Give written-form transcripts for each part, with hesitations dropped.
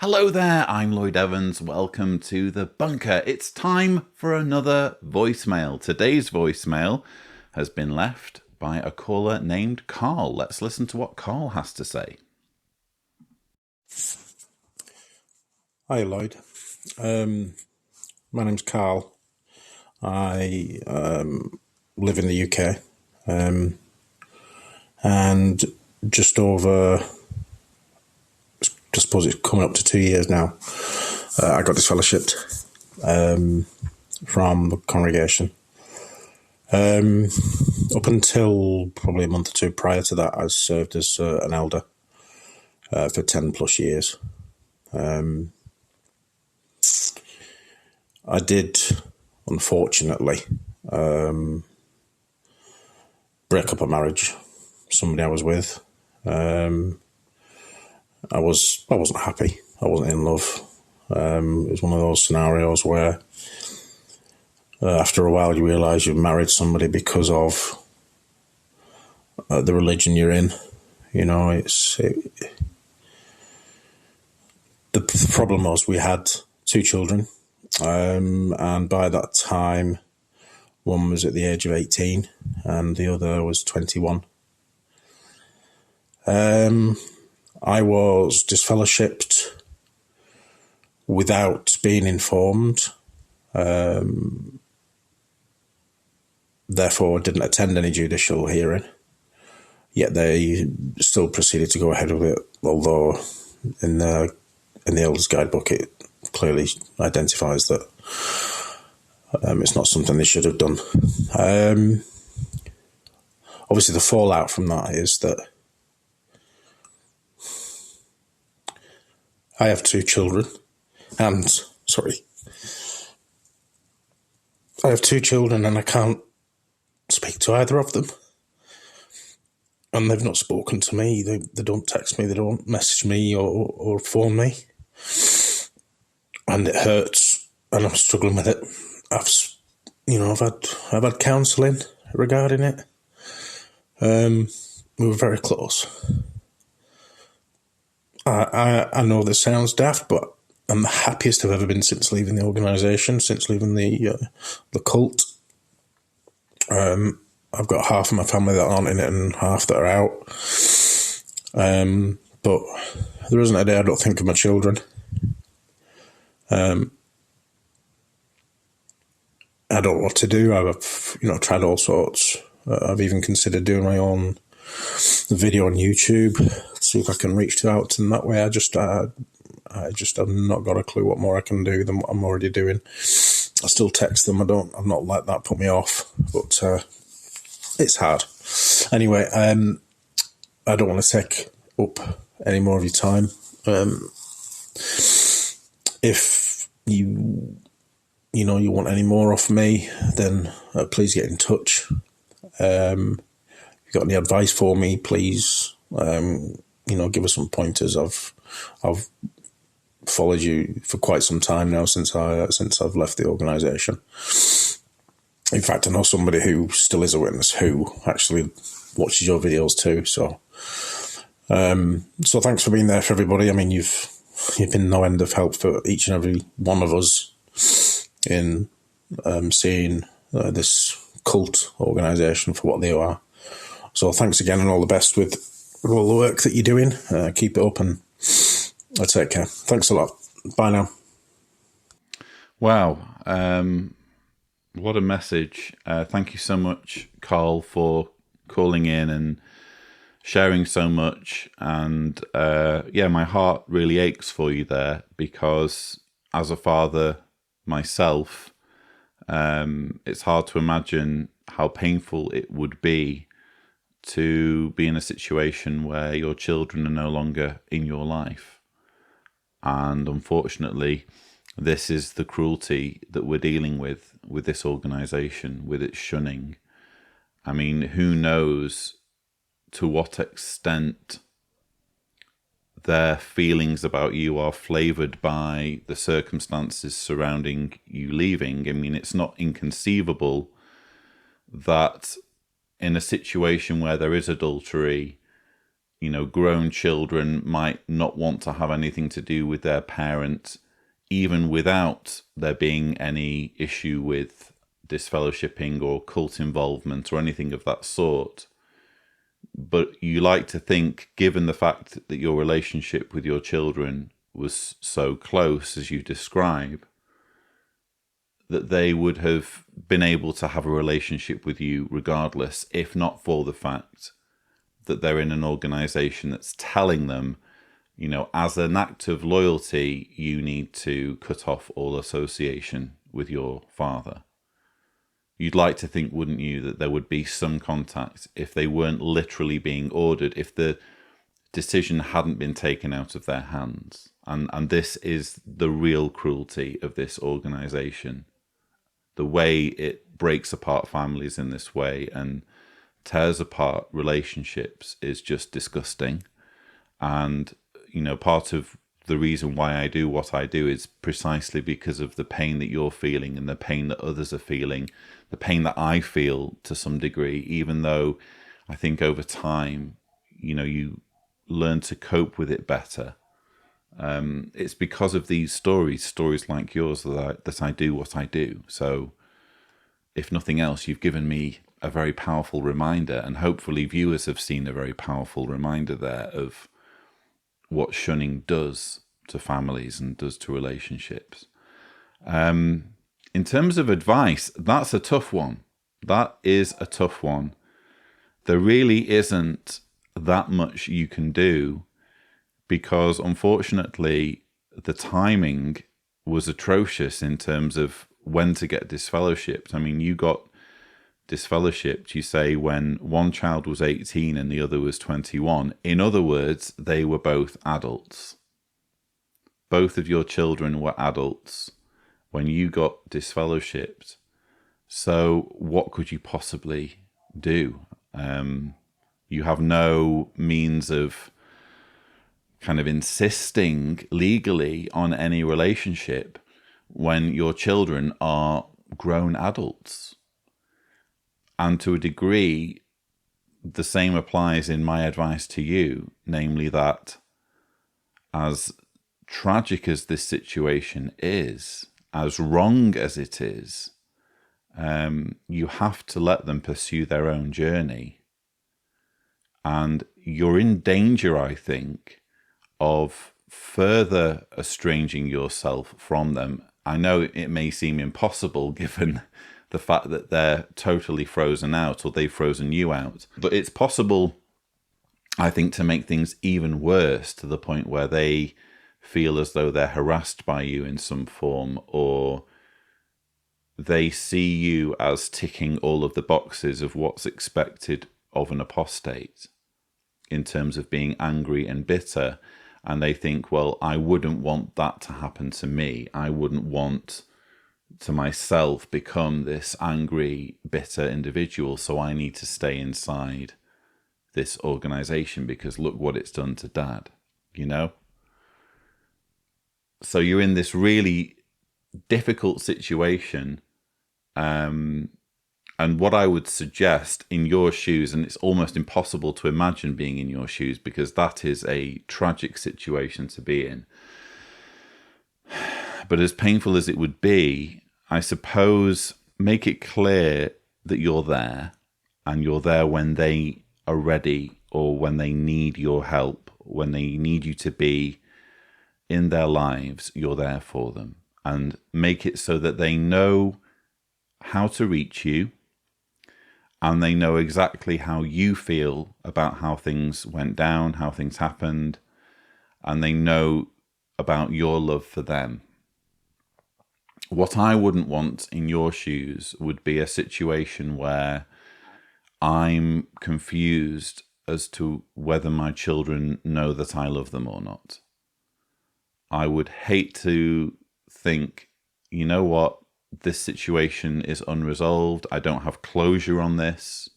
Hello there, I'm Lloyd Evans. Welcome to The Bunker. It's time for another voicemail. Today's voicemail has been left by a caller named Carl. Let's listen to what Carl has to say. Hi Lloyd. My name's Carl. I live in the UK, and just over, I suppose it's coming up to 2 years now, I got disfellowshipped from the congregation. Up until probably a month or two prior to that, I served as an elder for 10 plus years. I did, unfortunately, break up a marriage. Somebody I was with. I wasn't happy. I wasn't in love. It was one of those scenarios where after a while you realise you've married somebody because of the religion you're in. You know, the problem was we had two children, and by that time, one was at the age of 18 and the other was 21. I was disfellowshipped without being informed, therefore didn't attend any judicial hearing, yet they still proceeded to go ahead with it, although in the Elders Guidebook it clearly identifies that it's not something they should have done. Obviously the fallout from that is that I have two children, and I can't speak to either of them. And they've not spoken to me. They don't text me. They don't message me or phone me. And it hurts, and I'm struggling with it. I've had counselling regarding it. We were very close. I know this sounds daft, but I'm the happiest I've ever been since leaving the organisation, since leaving the cult. I've got half of my family that aren't in it and half that are out. But there isn't a day I don't think of my children. I don't know what to do. I've tried all sorts. I've even considered doing my own video on YouTube, see if I can reach out to them that way. I just have not got a clue what more I can do than what I'm already doing. I still text them. I'm not let that put me off, but it's hard. Anyway, I don't want to take up any more of your time. If you want any more off me, then please get in touch. If you've got any advice for me, please, give us some pointers. I've followed you for quite some time now since I've left the organisation. In fact, I know somebody who still is a witness who actually watches your videos too. So thanks for being there for everybody. I mean, you've been no end of help for each and every one of us in seeing this cult organisation for what they are. So thanks again, and all the best with all the work that you're doing. Keep it up, and I take care. Thanks a lot. Bye now. Wow, what a message. Thank you so much, Carl, for calling in and sharing so much. And my heart really aches for you there, because as a father myself, it's hard to imagine how painful it would be to be in a situation where your children are no longer in your life. And unfortunately, this is the cruelty that we're dealing with this organisation, with its shunning. I mean, who knows to what extent their feelings about you are flavoured by the circumstances surrounding you leaving. I mean, it's not inconceivable that in a situation where there is adultery, grown children might not want to have anything to do with their parent, even without there being any issue with disfellowshipping or cult involvement or anything of that sort. But you like to think, given the fact that your relationship with your children was so close as you describe, that they would have been able to have a relationship with you regardless, if not for the fact that they're in an organization that's telling them, as an act of loyalty, you need to cut off all association with your father. You'd like to think, wouldn't you, that there would be some contact if they weren't literally being ordered, if the decision hadn't been taken out of their hands. And this is the real cruelty of this organization. The way it breaks apart families in this way and tears apart relationships is just disgusting. And, part of the reason why I do what I do is precisely because of the pain that you're feeling and the pain that others are feeling, the pain that I feel to some degree, even though I think over time, you learn to cope with it better. It's because of these stories like yours, that I do what I do. So if nothing else, you've given me a very powerful reminder, and hopefully viewers have seen a very powerful reminder there of what shunning does to families and does to relationships. In terms of advice, that's a tough one. That is a tough one. There really isn't that much you can do, because unfortunately the timing was atrocious in terms of when to get disfellowshipped. I mean, you got disfellowshipped, you say, when one child was 18 and the other was 21. In other words, they were both adults. Both of your children were adults when you got disfellowshipped. So what could you possibly do? You have no means of kind of insisting legally on any relationship when your children are grown adults. And to a degree, the same applies in my advice to you, namely that as tragic as this situation is, as wrong as it is, you have to let them pursue their own journey. And you're in danger, I think, of further estranging yourself from them. I know it may seem impossible given the fact that they're totally frozen out, or they've frozen you out. But it's possible, I think, to make things even worse, to the point where they feel as though they're harassed by you in some form, or they see you as ticking all of the boxes of what's expected of an apostate in terms of being angry and bitter. And they think, well, I wouldn't want that to happen to me. I wouldn't want to myself become this angry, bitter individual, so I need to stay inside this organization because look what it's done to Dad, So you're in this really difficult situation. And what I would suggest in your shoes, and it's almost impossible to imagine being in your shoes because that is a tragic situation to be in. But as painful as it would be, I suppose make it clear that you're there, and you're there when they are ready, or when they need your help, when they need you to be in their lives, you're there for them. And make it so that they know how to reach you, and they know exactly how you feel about how things went down, how things happened, and they know about your love for them. What I wouldn't want in your shoes would be a situation where I'm confused as to whether my children know that I love them or not. I would hate to think, you know what, this situation is unresolved. I don't have closure on this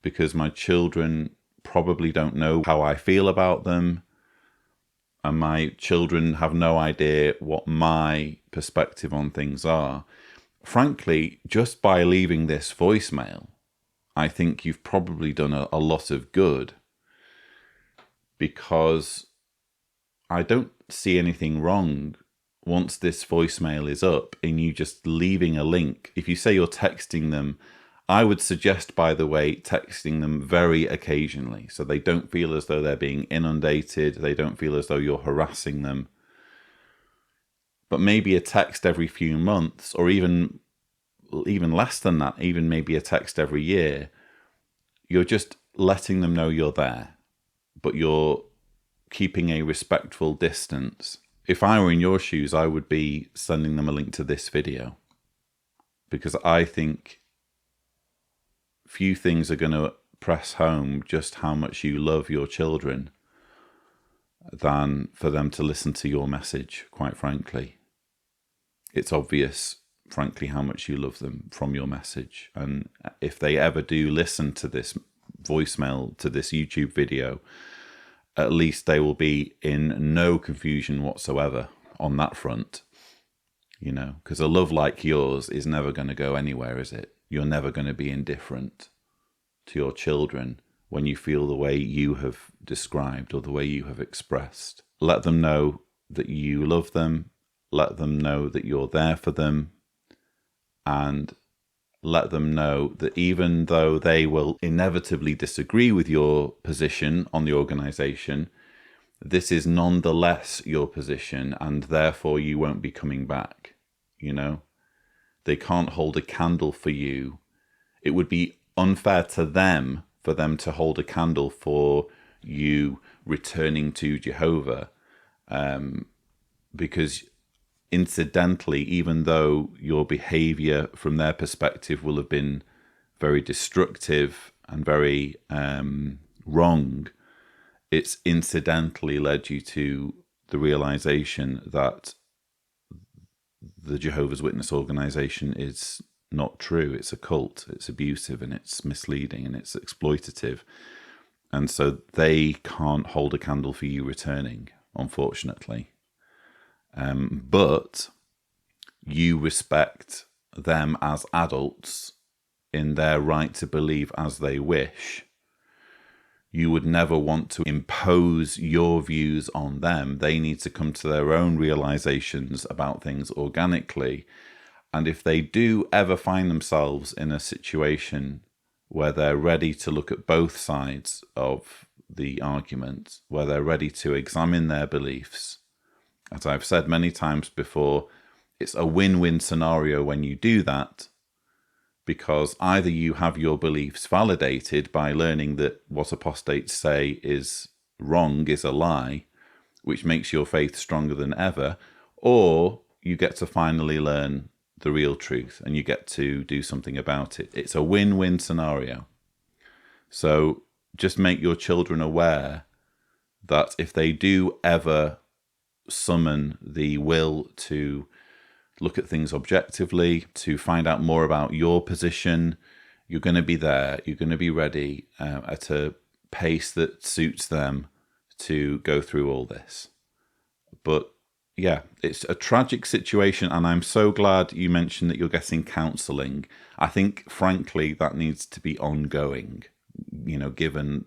because my children probably don't know how I feel about them. And my children have no idea what my perspective on things are. Frankly, just by leaving this voicemail, I think you've probably done a lot of good. because I don't see anything wrong once this voicemail is up in you just leaving a link. If you say you're texting them, I would suggest, by the way, texting them very occasionally so they don't feel as though they're being inundated. They don't feel as though you're harassing them. But maybe a text every few months, or even less than that, even maybe a text every year. You're just letting them know you're there, but you're keeping a respectful distance. If I were in your shoes, I would be sending them a link to this video, because I think few things are going to press home just how much you love your children than for them to listen to your message, quite frankly. It's obvious, frankly, how much you love them from your message. And if they ever do listen to this voicemail, to this YouTube video, at least they will be in no confusion whatsoever on that front. You know, because a love like yours is never going to go anywhere, is it? You're never going to be indifferent to your children when you feel the way you have described or the way you have expressed. Let them know that you love them. Let them know that you're there for them. And let them know that even though they will inevitably disagree with your position on the organization, this is nonetheless your position, and therefore you won't be coming back. You know, they can't hold a candle for you. It would be unfair to them for them to hold a candle for you returning to Jehovah, because incidentally, even though your behavior from their perspective will have been very destructive and very wrong, it's incidentally led you to the realization that the Jehovah's Witness organization is not true. It's a cult, it's abusive, and it's misleading, and it's exploitative. And so they can't hold a candle for you returning, unfortunately. But you respect them as adults in their right to believe as they wish. You would never want to impose your views on them. They need to come to their own realizations about things organically. And if they do ever find themselves in a situation where they're ready to look at both sides of the argument, where they're ready to examine their beliefs, as I've said many times before, it's a win-win scenario when you do that, because either you have your beliefs validated by learning that what apostates say is wrong, is a lie, which makes your faith stronger than ever, or you get to finally learn the real truth and you get to do something about it. It's a win-win scenario. So just make your children aware that if they do ever summon the will to look at things objectively, to find out more about your position, you're going to be there, you're going to be ready at a pace that suits them to go through all this. But yeah, it's a tragic situation, and I'm so glad you mentioned that you're getting counselling. I think, frankly, that needs to be ongoing, you know, given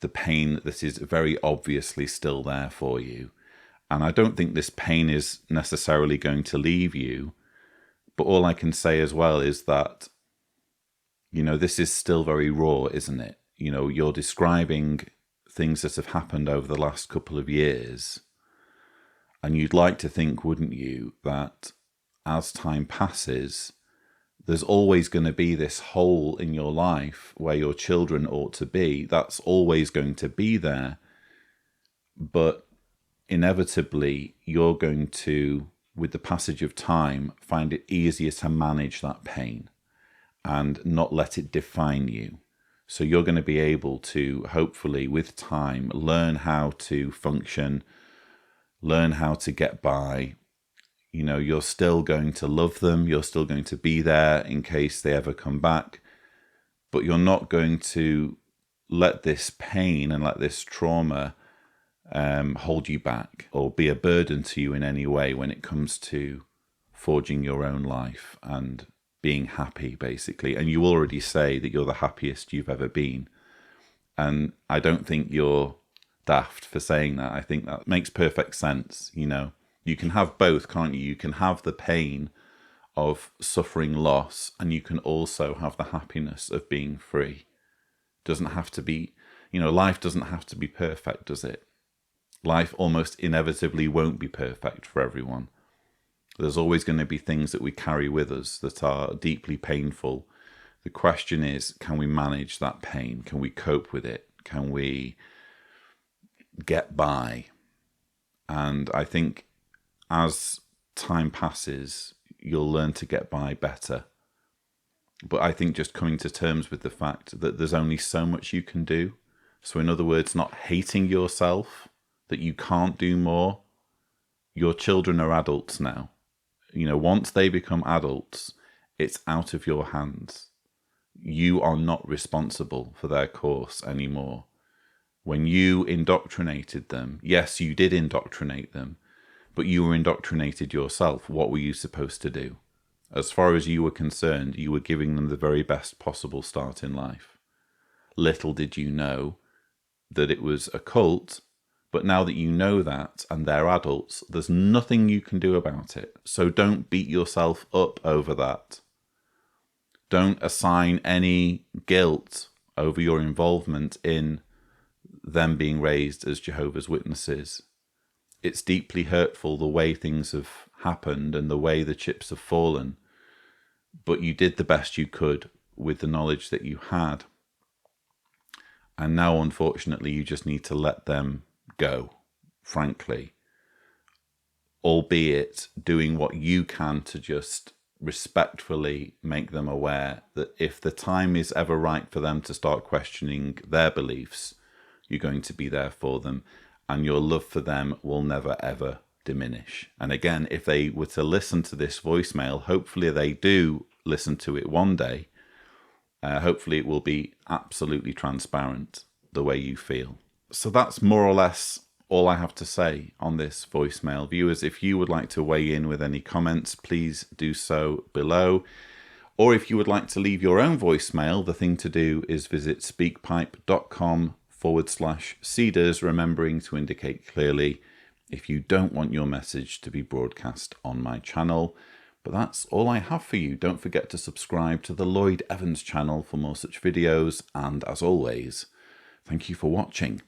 the pain that is very obviously still there for you. And I don't think this pain is necessarily going to leave you. But all I can say as well is that, you know, this is still very raw, isn't it? You know, you're describing things that have happened over the last couple of years. And you'd like to think, wouldn't you, that as time passes, there's always going to be this hole in your life where your children ought to be. That's always going to be there. But inevitably, you're going to, with the passage of time, find it easier to manage that pain and not let it define you. So you're going to be able to, hopefully, with time, learn how to function, learn how to get by. You know, you're still going to love them. You're still going to be there in case they ever come back. But you're not going to let this pain and let this trauma hold you back or be a burden to you in any way when it comes to forging your own life and being happy, basically. And you already say that you're the happiest you've ever been. And I don't think you're daft for saying that. I think that makes perfect sense. You know, you can have both, can't you? You can have the pain of suffering loss, and you can also have the happiness of being free. Doesn't have to be, you know, life doesn't have to be perfect, does it? Life almost inevitably won't be perfect for everyone. There's always going to be things that we carry with us that are deeply painful. The question is, can we manage that pain? Can we cope with it? Can we get by? And I think as time passes, you'll learn to get by better. But I think just coming to terms with the fact that there's only so much you can do. So in other words, not hating yourself that you can't do more. Your children are adults now. You know, once they become adults, it's out of your hands. You are not responsible for their course anymore. When you indoctrinated them, yes, you did indoctrinate them, but you were indoctrinated yourself. What were you supposed to do? As far as you were concerned, you were giving them the very best possible start in life. Little did you know that it was a cult, but now that you know that and they're adults, there's nothing you can do about it. So don't beat yourself up over that. Don't assign any guilt over your involvement in them being raised as Jehovah's Witnesses. It's deeply hurtful the way things have happened and the way the chips have fallen. But you did the best you could with the knowledge that you had. And now, unfortunately, you just need to let them go, frankly. Albeit doing what you can to just respectfully make them aware that if the time is ever right for them to start questioning their beliefs, you're going to be there for them. And your love for them will never, ever diminish. And again, if they were to listen to this voicemail, hopefully they do listen to it one day. Hopefully it will be absolutely transparent the way you feel. So that's more or less all I have to say on this voicemail. Viewers, if you would like to weigh in with any comments, please do so below. Or if you would like to leave your own voicemail, the thing to do is visit speakpipe.com/Cedars, remembering to indicate clearly if you don't want your message to be broadcast on my channel. But that's all I have for you. Don't forget to subscribe to the Lloyd Evans channel for more such videos. And as always, thank you for watching.